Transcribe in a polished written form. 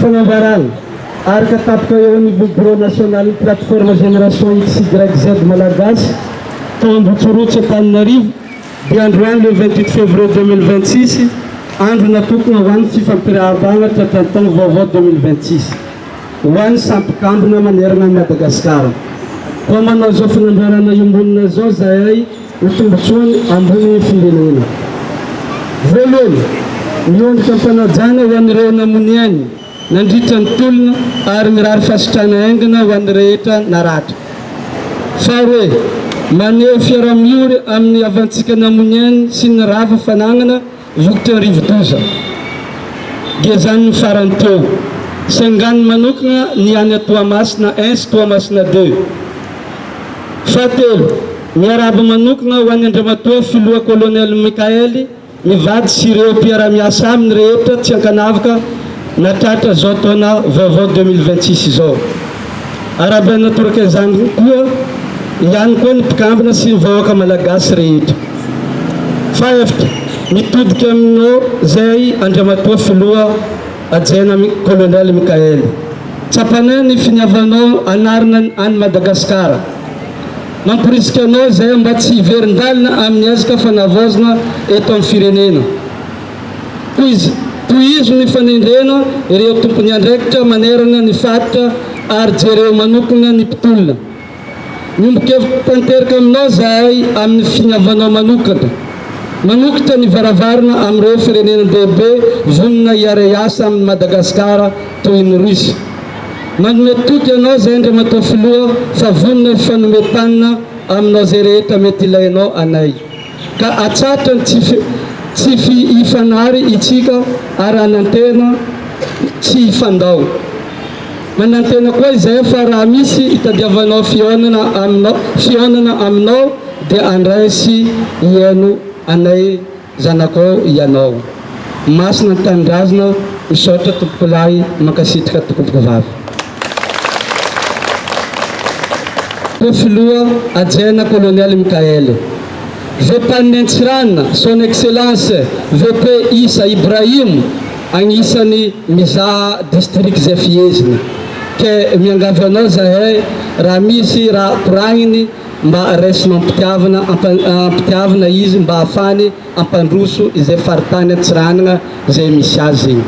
fanambarana araka tapaka eo au niveau bureau national plateforme génération XYZ malagasy tao Ambotsorotsa Antananarivo dia androany le 28 février 2026 andro natokana ho an'ny fifampirahabana tratran-taona vaovao 2026 ho an'ny sampikambona manerana ny Madagasikara. Koa manao zao fanambarana iombonina zao zahay ho tombotsoany ambony firenena. Voalohany, miondrika ampanajana ho an'ireo namony ainy nandritra ny tolona ary mirary fasitrana aingana ho an'ny rehetra naratra. Faharoe, maneho fiaraha-miory amin'ny avantsika namony ainy sy ny rava fanagnana vokotra ny rivo-doza. Dia zany ny farany teo. Sangany manokana ny any Toamasina 1 sy Toamasina 2. Fahatelo, miaraba manokana ho an'ny andramatoa filoha kolonel Mikaely mivady sy ireo mpiara-miasa aminy rehetra tsy ankanavaka natratra zao taona vaovao 2026 zao. Arabaina toraka izany koa ihany koa ny mpikambana sy ny vahoaka malagasy rehetra. Fahaefatra, mitodika aminao zay andramatoa filoha ajena kolonel Mikaely. Tsapanay ny finiavanao anarina any Madagasikara. Mampirisika anao zay mba tsy hiverin-dalina amin'ny azaka fanavaozana eto amin'ny firenena. Tohizo ny fanendrena ireo tompony andraikitra manerana ny fatitra ary jereo manokana ny mpitolona. Miombokeviko tanteraka aminao zahay amin'ny finiavanao manokatra. Manokatra ny varavarana amin'ireo firenena lehibe vonona hiara asa amin'ny Madagasikara toy ny Russie. Manome toky anao zay andramatoa filoha fa vonona fanometanana aminao zay rehetra mety ilainao anay. Ka atsatra ny tsy hifanary itsika ary anantena tsy hifandao. Manantena koa izay fa raha misy hitadiavanao fionana aminao dia andraisy ihaino anay zanakao ianao. Masina ny tanindrazana misaotra tompokolahy mankasitraka tompoko-vavy. Filoha ajena kolonel Mikaely. Vepanentsirana, son excellence VP Isa Ibrahim agnisan'ny mizaha district zay fieziny. Ke miangavy anao zahay raha misy raha koragniny mba raisina ampitiavana izy mba ahafany ampandroso izay faritany antsiranana zay misy azy igny.